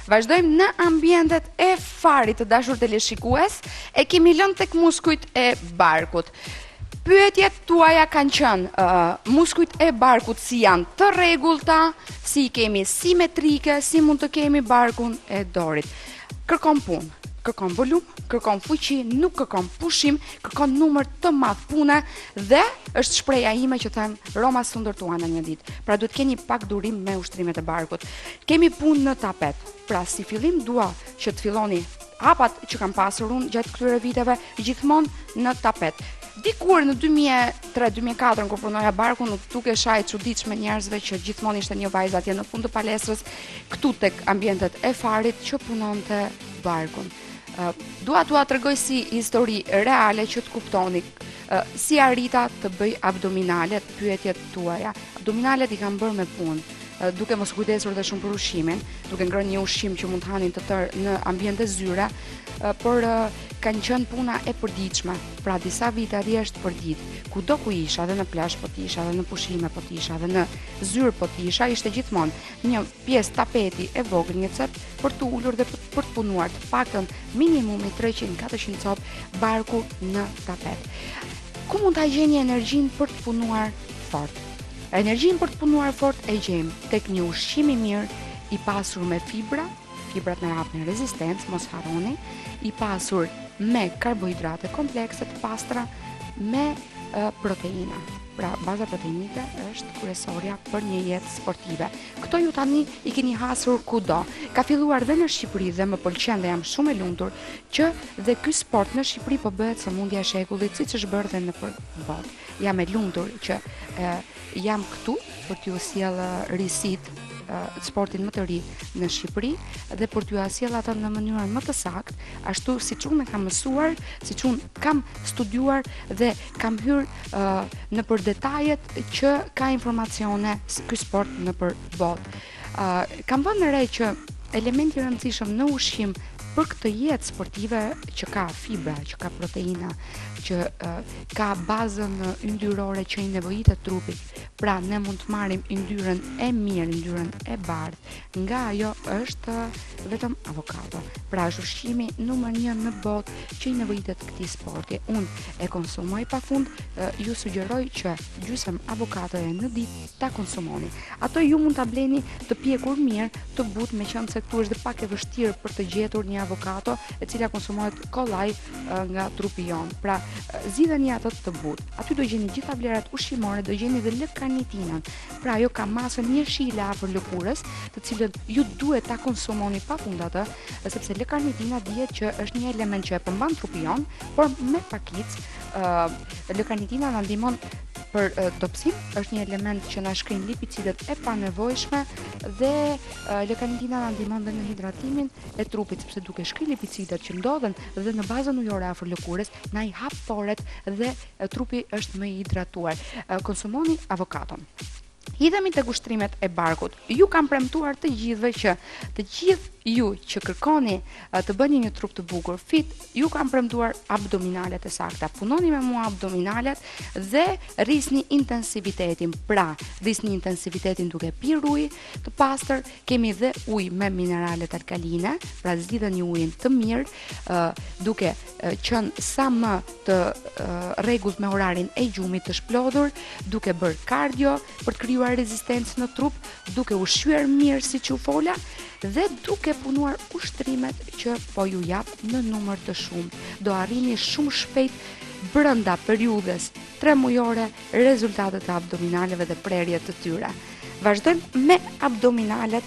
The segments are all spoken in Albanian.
Vazhdojmë në ambientet e farit të dashur teleshikues, e kemi lënë tek muskujt e barkut. Pyetjet tuaja kanë qenë, muskujt e barkut si janë të rregullta, si i kemi simetrike, si mund të kemi barkun e dorit. Kërkon punë, kërkon volum, kërkon fuqi, nuk kërkon pushim, kërkon numër të madh pune dhe është shpreha ime që them Roma së ndërtuan në një ditë. Pra duhet keni pak durim me ushtrimet e barkut. Kemi punë në tapet. Pra si fillim dua që të filloni hapat që kam pasur unë gjatë këtyre viteve gjithmonë në tapet. Dikur në 2003-2004 kur punoja barku, nuk duke shaj çuditshme njerëzve që gjithmonë ishte një vajzë atje në fund të palestrës, këtu tek ambientet e farit që punonte barkun. Dua t'ua tregoj si histori reale që të kuptoni si arrita të bëj abdominalet, pyetjet tuaja. Abdominalet i kam bërë me punë, duke mos kujdesur dhe shumë për ushqimin, duke ngrënë një ushqim që mund të hanin të tërë në ambiente zyre, por kanë qenë puna e përditshme, pra disa vite thjesht për ditë. Kudo ku isha, dhe në plazh po t'isha, dhe në pushime po t'isha, dhe në zyrë po t'isha, ishte gjithmonë një pjesë tapeti e vogël, një cep për të ulur dhe për të punuar të paktën minimumi 300-400 copë barku në tapet. Ku mund ta gjeni energjinë për të punuar fort? Energjinë për të punuar fort e gjejmë tek një ushqim i mirë, i pasur me fibra, fibrat na japin rezistencë, mos harroni, i pasur me karbohidrate komplekse të pastra, me proteina. Pra, baza proteinike është kryesorja për një jetë sportive. Këto ju tani i keni hasur kudo. Ka filluar dhe në Shqipëri dhe më pëlqen dhe jam shumë e lumtur që dhe ky sport në Shqipëri po bëhet sëmundja e shekullit, siç është bërë dhe nëpër botë. Jam e lumtur që jam këtu për t'ju sjell risit sportin më të ri në Shqipëri dhe për t'ju sjell atë në mënyrën më të saktë, ashtu siç unë kam mësuar, siç unë kam studiuar dhe kam hyrë nëpër detajet që ka informacione ky sport nëpër botë. Kam vënë në re që elementi i rëndësishëm në ushqim për këtë jetë sportive që ka fibra, që ka proteina, që ka bazën yndyrore që i nevojitet trupit. Pra ne mund të marrim yndyrën e mirë, yndyrën e bardhë, nga ajo është vetëm avokado. Pra është ushqimi numër 1 në botë që i nevojitet këtij sporti. Unë e konsumoj pafund, ju sugjeroj që gjysmë avokadoje në ditë ta konsumoni. Ato ju mund ta bleni të pjekur mirë, të butë, meqense këtu është dhe pak e vështirë për të gjetur një avokado e cila konsumohet kollaj nga trupi jon. Pra zgjidheni ato të butë. Aty do gjeni gjitha vlerat ushqimore, do gjeni dhe L-karnitinën. Pra ajo ka masën 1 kg afër lëkurës, të cilën ju duhet ta konsumoni pafund atë, sepse L-karnitina dihet që është një element që e përmban trupi jon, por me pakicë. L-karnitina na ndihmon për dobësim, është një element që na shkrin lipicidet e panevojshme dhe L-karnitina na ndihmon dhe në hidratimin e trupit, sepse duke shkrir lipicidet që ndodhen dhe në bazën ujore afër lëkurës, na i hap poret dhe trupi është më i hidratuar. Konsumoni avokadon. Hidhemi tek ushtrimet e barkut. Ju kam premtuar të gjithëve që të gjithë ju që kërkoni të bëni një trup të bukur, fit, ju kam premtuar abdominalet e sakta. Punoni me mua abdominalet dhe rrisni intensivitetin. Pra, rrisni intensivitetin duke pirë ujë të pastër, kemi dhe ujë me mineralet alkaline, pra zgjidheni ujin të mirë, duke qenë sa më të rregullt me orarin e gjumit të shplodhur, duke bërë kardio për të krijuar rezistencë në trup, duke ushqyer mirë siç u fola dhe duke punuar ushtrimet që po ju jap në numër të shumë. Do arrini shumë shpejt brenda periudhës 3 mujore rezultatet e abdominaleve dhe prerjet të tyre. Vazhdojmë me abdominalet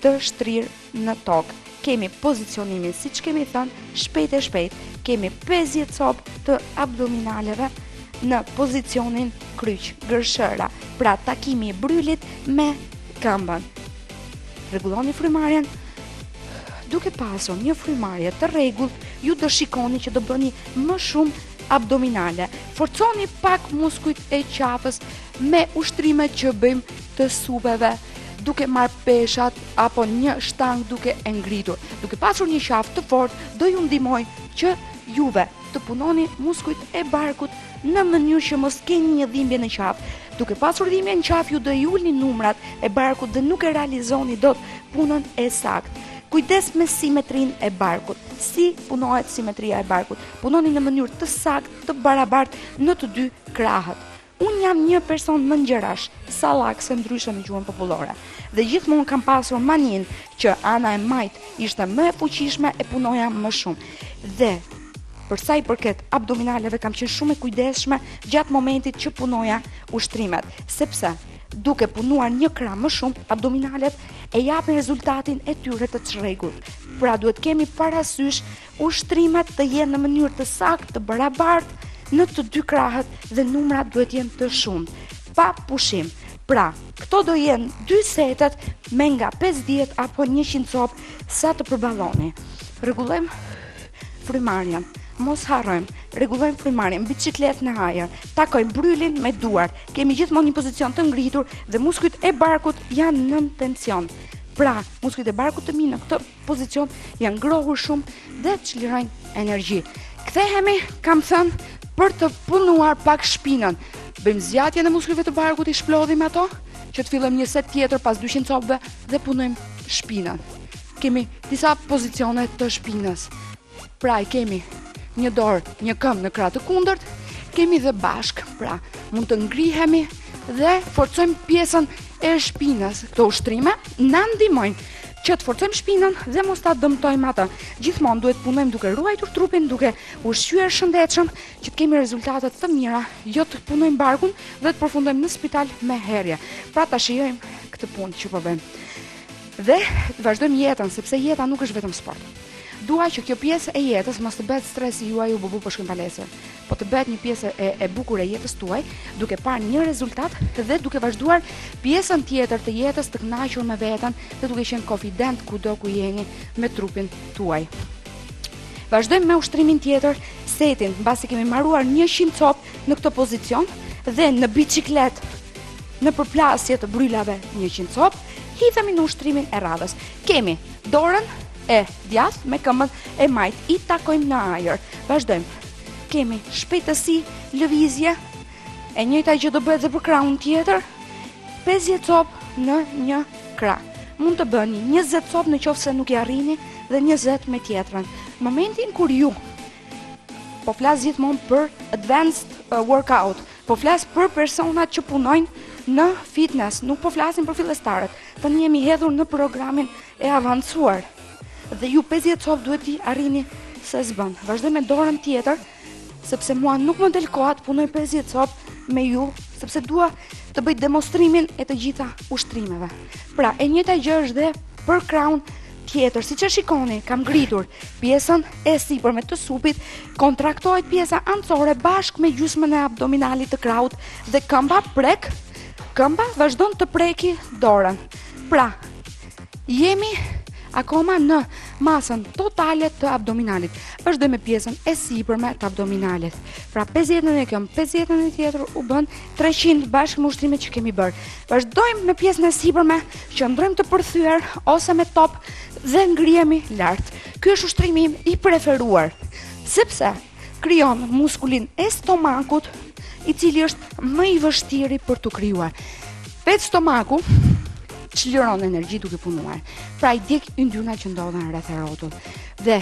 të shtrirë në tokë. Kemi pozicionimin, siç kemi thënë, shpejt e shpejt. Kemi 50 copë të abdominaleve në pozicionin kryq, gërshëra, pra takimi i brylit me këmbën. Rregulloni frymarrjen. Duke pasur një frymarrje të rregullt, ju do shikoni që do bëni më shumë abdominale. Forconi pak muskujt e qafës me ushtrimet që bëjmë të supeve, duke marrë peshat apo një shtang duke e ngritur. Duke pasur një qafë të fortë, do ju ndihmoj që juve të punoni muskujt e barkut në mënyrë që mos keni një dhimbje në qafë. Duke pasur dhimbje në qafë, ju do i ulni numrat e barkut dhe nuk e realizoni dot punën e saktë. Kujdes me simetrinë e barkut. Si punohet simetria e barkut? Punoni në mënyrë të saktë, të barabartë në të dy krahët. Unë jam një person më ngjerash, sallak se ndryshe në gjuhën popullore. Dhe gjithmonë kam pasur manin që ana e majt ishte më e fuqishme e punoja më shumë. Dhe për sa i përket abdominaleve kam qenë shumë e kujdesshme gjatë momentit që punoja ushtrimet, sepse duke punuar një krah më shumë, abdominalet e japin rezultatin e tyre të çrregullt. Pra duhet kemi parasysh ushtrimet të jenë në mënyrë të saktë, të barabartë në të dy krahët dhe numrat duhet jenë të shumtë, pa pushim. Pra, këto do jenë 2 setet me nga 50 apo 100 copë sa të përballoni. Rregullojmë frymarrjen. Mos harrojmë, rregullojmë frymarrjen, biçikletë në ajër, takojmë brylin me duart. Kemi gjithmonë një pozicion të ngritur dhe muskujt e barkut janë nën tension. Pra, muskujt e barkut të mi në këtë pozicion janë ngrohur shumë dhe çlirojnë energji. Kthehemi, kam thënë, për të punuar pak shpinën. Bëjmë zgjatjen e muskujve të barkut, i shplodhim ato, që të fillojmë një set tjetër pas 200 copëve dhe punojmë shpinën. Kemi disa pozicione të shpinës. Pra, kemi një dorë, një këmbë në krah të kundërt, kemi dhe bashk, pra mund të ngrihemi dhe forcojmë pjesën e shpinës. Këto ushtrime na ndihmojnë që të forcojmë shpinën dhe mos ta dëmtojmë atë. Gjithmonë duhet punojmë duke ruajtur trupin, duke ushqyer shëndetshëm, që të kemi rezultate të mira, jo të punojmë barkun dhe të përfundojmë në spital me herje. Pra ta shijojmë këtë punë që po bëjmë. Dhe të vazhdojmë jetën, sepse jeta nuk është vetëm sport. Dua që kjo pjesë e jetës mos të bëhet stresi juaj u bubu për shkojmë palesër, po të bëhet një pjesë e bukur e jetës tuaj, duke parë një rezultat dhe duke vazhduar pjesën tjetër të jetës të kënaqur me veten dhe duke qenë konfident kudo ku jeni me trupin tuaj. Vazhdojmë me ushtrimin tjetër, setin, mbasi kemi marruar 100 copë në këtë pozicion dhe në biçiklet, në përplasje të brylave 100 copë, hidhemi në ushtrimin e radhës. Kemi dorën e djathtë me këmbën e majt, i takojmë në ajër. Vazhdojmë. Kemi shpejtësi, lëvizje, e njëjta gjë do bëhet edhe për krahun tjetër, 50 copë në një krah. Mund të bëni 20 copë në qoftë se nuk i arrini dhe 20 me tjetrën. Momentin kur ju po flas gjithmonë për advanced workout, po flas për personat që punojnë në fitness, nuk po flasim për fillestarët. Tani jemi hedhur në programin e avancuar. Dhe ju 50 copë duhet i arrini se s'bën. Vazhdoj me dorën tjetër, sepse mua nuk më del koha të punoj 50 copë me ju, sepse dua të bëj demonstrimin e të gjitha ushtrimeve. Pra, e njëjta gjë është dhe për krahun tjetër. Siç e shikoni, kam ngritur pjesën e sipërme të supit, kontraktohet pjesa ancore bashkë me gjysmën e abdominalit të krahut dhe këmba prek, këmba vazhdon të preki dorën. Pra, jemi akoma në masën totale të abdominalit. Vazhdojmë me pjesën e sipërme të abdominalit. Pra 50 në këmbë, 50 në tjetër u bën 300 bashkë me ushtrimet që kemi bërë. Vazhdojmë me pjesën e sipërme, qëndrojmë të përthyer ose me top dhe ngrihemi lart. Ky është ushtrimi im i preferuar, sepse krijon muskulin e stomakut, i cili është më i vështiri për tu krijuar. Vetë stomaku çliron energji duke punuar. Pra i djeg yndyna që ndodhen rreth e rrotull. Dhe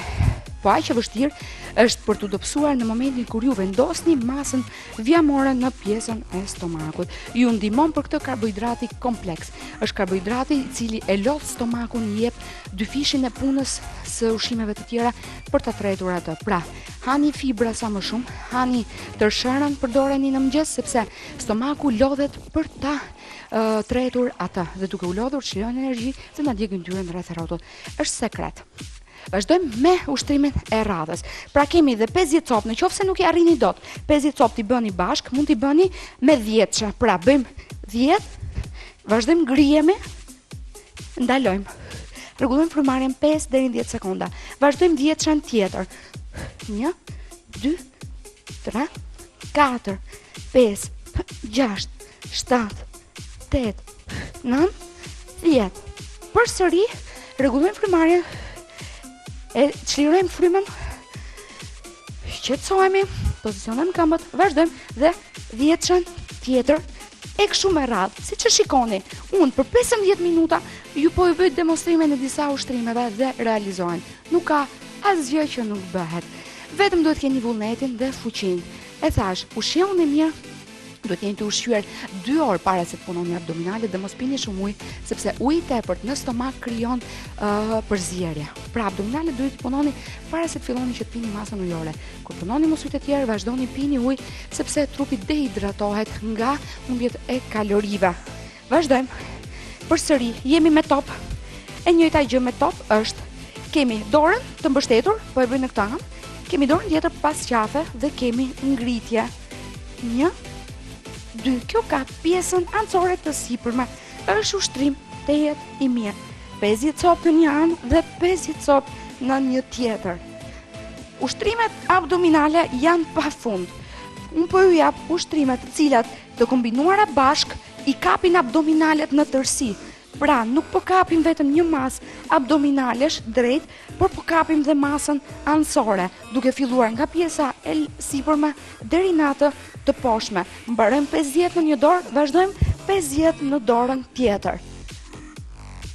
po aq e vështirë është për t'u dobësuar në momentin kur ju vendosni masën vjamore në pjesën e stomakut. Ju ndihmon për këtë karbohidrati kompleks. Është karbohidrati i cili e lodh stomakun, i jep dyfishin e punës së ushqimeve të tjera për ta tretur atë. Pra, hani fibra sa më shumë, hani tërshërën, përdoreni në mëngjes sepse stomaku lodhet për ta tretur atë dhe duke u lodhur çliron energji dhe na djeg yndyrën rreth e rrotull. Është sekret. Vazhdojmë me ushtrimin e radhës. Pra kemi dhe 50 copë, në qoftë se nuk i arrini dot. 50 copë t'i bëni bashk, mund t'i bëni me 10. Pra bëjmë 10, vazhdojmë ngrihemi, ndalojmë. Rregullojmë frymarrjen 5 deri në 10 sekonda. Vazhdojmë 10 tjetër. 1, 2, 3, 4, 5, 6, 7, 8, 9, 10. Përsëri rregullojmë frymarrjen, e çlirojmë frymën, qetësohemi, pozicionojmë këmbët, vazhdojmë dhe 10 tjetër, e kështu me radhë, si që shikoni, unë për 15 minuta ju po i bëj demonstrime në disa ushtrimeve dhe realizohen. Nuk ka asgjë që nuk bëhet. Vetëm duhet keni vullnetin dhe fuqinë. E thash, ushqyeni mirë, duhet jeni të ushqyer 2 orë para se të punoni abdominalet dhe mos pini shumë ujë, sepse uji i tepërt në stomak krijon përzierje. Pra abdominalet duhet të punoni para se të filloni që të pini masën ujore. Kur punoni mos ujë të tjerë, vazhdoni pini ujë sepse trupi dehidratohet nga humbjet e kalorive. Vazhdojmë. Përsëri, jemi me top. E njëjta gjë me top është kemi dorën të mbështetur, po e bëjmë në këtë anë. Kemi dorën tjetër pas qafe dhe kemi ngritje. 1, 2, kjo ka pjesën ancore të sipërme. Është ushtrim të jetë i mirë. 50 copë në një anë dhe 50 copë në një tjetër. Ushtrimet abdominale janë pafund. Unë po ju jap ushtrimet të cilat të kombinuara bashk i kapin abdominalet në tërësi. Pra, nuk po kapim vetëm një masë abdominalesh drejt, por po kapim dhe masën anësore, duke filluar nga pjesa e sipërme deri në atë të poshtme. Mbarojmë 50 në një dorë, vazhdojmë 50 në dorën tjetër.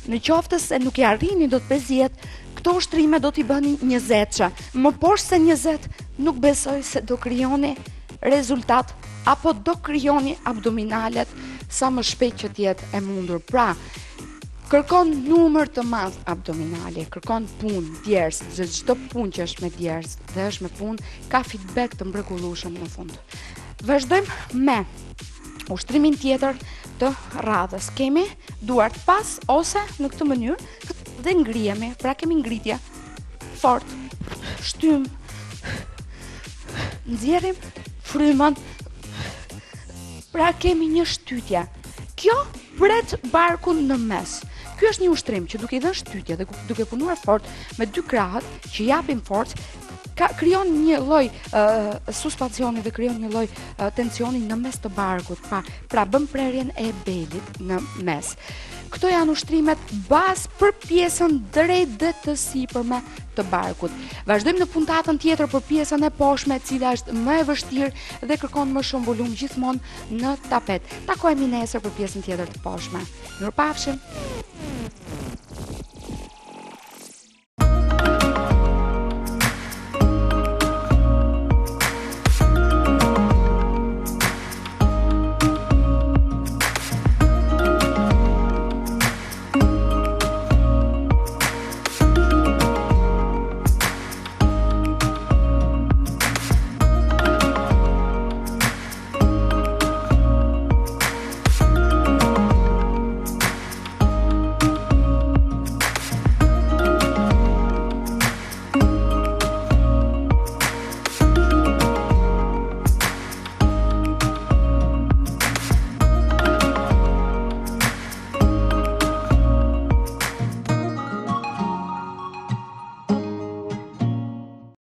Në qoftë se nuk i arrini dot 50, këto ushtrime do t'i bëni 20-që. Më poshtë se 20, nuk besoj se do krijoni rezultat apo do krijoni abdominalet sa më shpejt që t'jetë e mundur. Pra, kërkon numër të madh abdominale, kërkon punë, djerës, dhe çdo punë që është me djerës dhe është me punë, ka feedback të mrekullueshëm në fund. Vazhdojmë me ushtrimin tjetër të radhës. Kemi duart pas ose në këtë mënyrë dhe ngrihemi, pra kemi ngritje fort, shtym, nxjerrim frymën, pra kemi një shtytje. Kjo pret barkun në mes. Ky është një ushtrim që duke i dhënë shtytje dhe duke punuar fort me 2 krahët që japin forcë, krijon një lloj suspensioni dhe krijon një lloj tensioni në mes të barkut. Pra bën prerjen e belit në mes. Këto janë ushtrimet bazë për pjesën drejt dhe të sipërme të barkut. Vazhdojmë në puntatën tjetër për pjesën e poshtme, e cila është më e vështirë dhe kërkon më shumë volum gjithmonë në tapet. Takojmë nesër për pjesën tjetër të poshtme. Mirupafshim.